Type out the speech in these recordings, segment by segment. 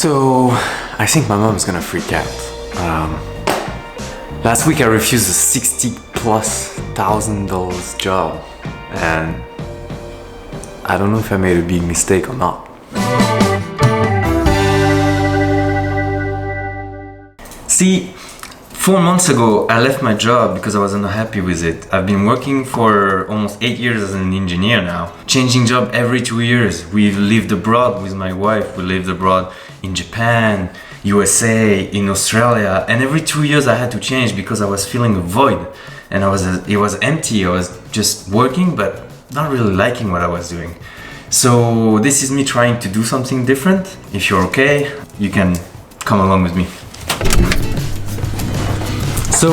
So, I think my mom's gonna freak out. Last week I refused a $60,000+ job, and I don't know if I made a big mistake or not. See, 4 months ago I left my job because I was unhappy with it. I've been working for almost 8 years as an engineer now, changing job every 2 years. We've lived abroad with my wife. We lived abroad in Japan, USA, in Australia, and every 2 years I had to change because I was feeling a void, and it was empty. I was just working but not really liking what I was doing. So this is me trying to do something different. If you're okay, you can come along with me. So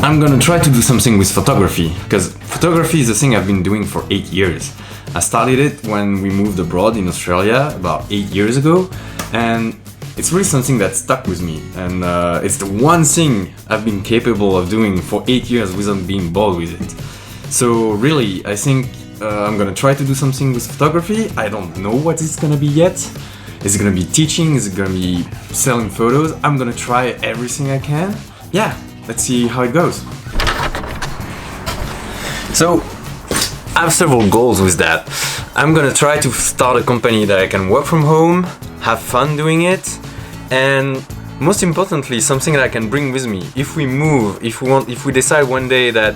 I'm gonna try to do something with photography, because photography is a thing I've been doing for 8 years. I started it when we moved abroad in Australia about 8 years ago, and it's really something that stuck with me, and it's the one thing I've been capable of doing for 8 years without being bored with it. So really, I think I'm gonna try to do something with photography. I don't know what it's gonna be yet. Is it gonna be teaching? Is it gonna be selling photos? I'm gonna try everything I can. Yeah, let's see how it goes. So, I have several goals with that. I'm gonna try to start a company that I can work from home, have fun doing it, and most importantly, something that I can bring with me. If we move, if we decide one day that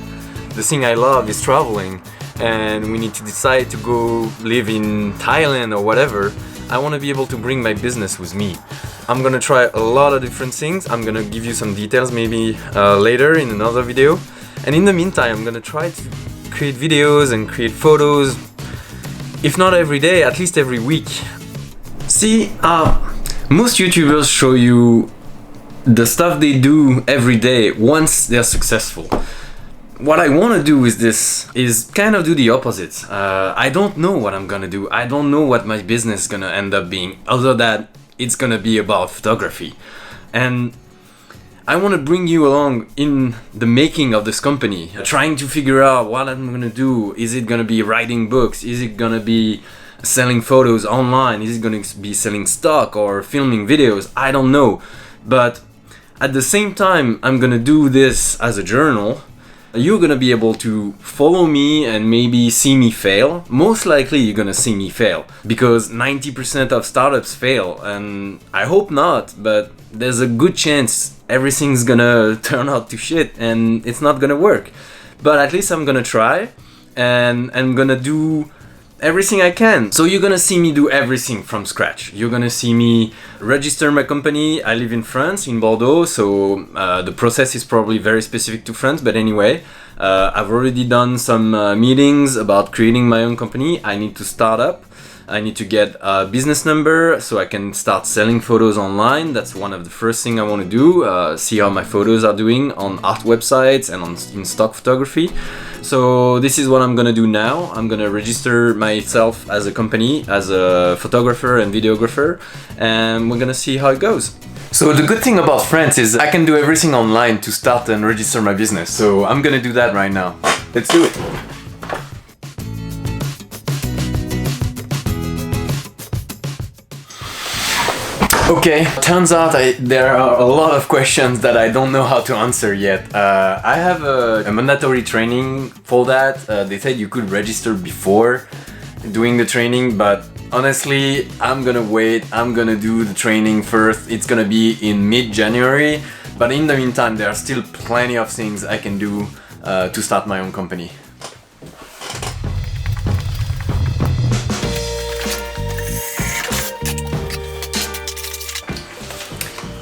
the thing I love is traveling, and we need to decide to go live in Thailand or whatever, I want to be able to bring my business with me. I'm gonna try a lot of different things. I'm gonna give you some details maybe later in another video. And in the meantime, I'm gonna try to create videos and create photos, if not every day, at least every week. See, most YouTubers show you the stuff they do every day once they're successful. What I want to do with this is kind of do the opposite. I don't know what I'm gonna do. I don't know what my business is gonna end up being, other than it's gonna be about photography. And I want to bring you along in the making of this company, trying to figure out what I'm gonna do. Is it gonna be writing books? Is it gonna be selling photos online? Is it gonna be selling stock or filming videos? I don't know. But at the same time, I'm gonna do this as a journal. You're gonna be able to follow me and maybe see me fail. Most likely you're gonna see me fail, because 90% of startups fail, and I hope not, but there's a good chance everything's gonna turn out to shit and it's not gonna work. But at least I'm gonna try, and I'm gonna do everything I can. So you're gonna see me do everything from scratch. You're gonna see me register my company. I live in France, in Bordeaux, so the process is probably very specific to France, but anyway, I've already done some meetings about creating my own company. I need to start up. I need to get a business number so I can start selling photos online. That's one of the first things I want to do, see how my photos are doing on art websites and in stock photography. So this is what I'm gonna do now. I'm gonna register myself as a company, as a photographer and videographer, and we're gonna see how it goes. So the good thing about France is I can do everything online to start and register my business. So I'm gonna do that right now. Let's do it. Okay, turns out there are a lot of questions that I don't know how to answer yet. I have a mandatory training for that. They said you could register before doing the training, but honestly, I'm gonna wait. I'm gonna do the training first. It's gonna be in mid-January, but in the meantime, there are still plenty of things I can do to start my own company.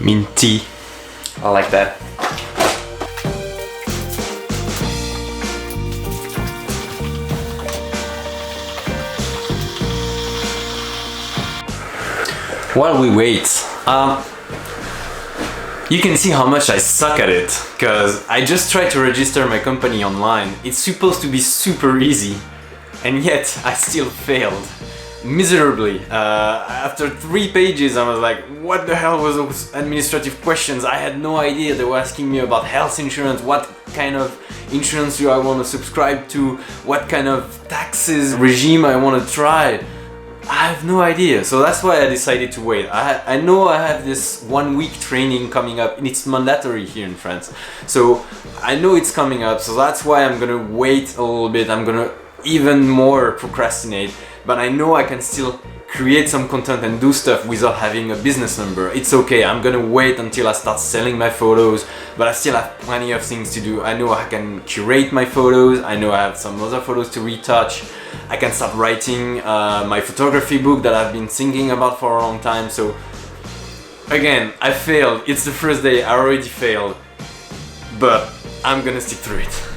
Minty. I like that. While we wait, you can see how much I suck at it, because I just tried to register my company online. It's supposed to be super easy, and yet I still failed miserably. After 3 pages I was like, what the hell was those administrative questions? I had no idea. They were asking me about health insurance, what kind of insurance do I want to subscribe to, what kind of taxes regime I want to try. I have no idea. So that's why I decided to wait. I know I have this 1 week training coming up, and it's mandatory here in France. So I know it's coming up, so that's why I'm gonna wait a little bit. I'm gonna even more procrastinate, but I know I can still create some content and do stuff without having a business number. It's okay, I'm gonna wait until I start selling my photos, but I still have plenty of things to do. I know I can curate my photos, I know I have some other photos to retouch, I can start writing my photography book that I've been thinking about for a long time. So again, I failed, it's the first day, I already failed, but I'm gonna stick through it.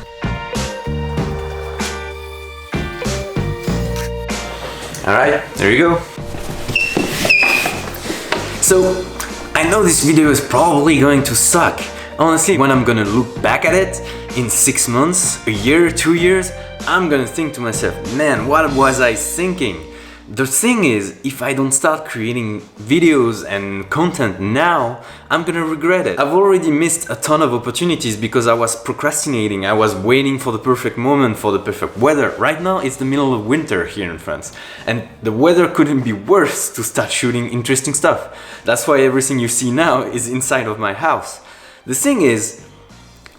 Alright, there you go. So, I know this video is probably going to suck. Honestly, when I'm gonna look back at it in 6 months, a year, 2 years, I'm gonna think to myself, man, what was I thinking? The thing is, if I don't start creating videos and content now, I'm gonna regret it. I've already missed a ton of opportunities because I was procrastinating. I was waiting for the perfect moment, for the perfect weather. Right now, it's the middle of winter here in France, and the weather couldn't be worse to start shooting interesting stuff. That's why everything you see now is inside of my house. The thing is,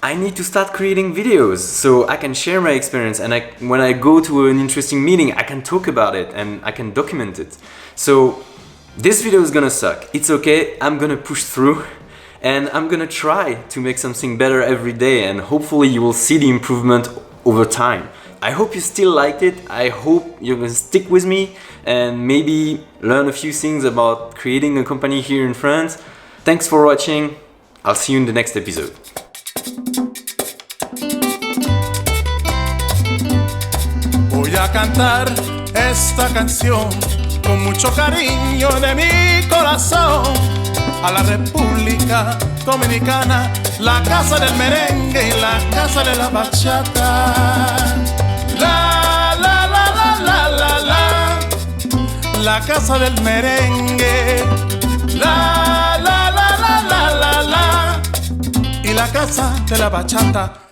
I need to start creating videos so I can share my experience, and when I go to an interesting meeting, I can talk about it and I can document it. So this video is gonna suck. It's okay, I'm gonna push through and I'm gonna try to make something better every day, and hopefully you will see the improvement over time. I hope you still liked it. I hope you're gonna stick with me and maybe learn a few things about creating a company here in France. Thanks for watching. I'll see you in the next episode. Voy a cantar esta canción con mucho cariño de mi corazón a la República Dominicana, la casa del merengue y la casa de la bachata. La la la la la la la, la casa del merengue. La la la la la la la, y la casa de la bachata.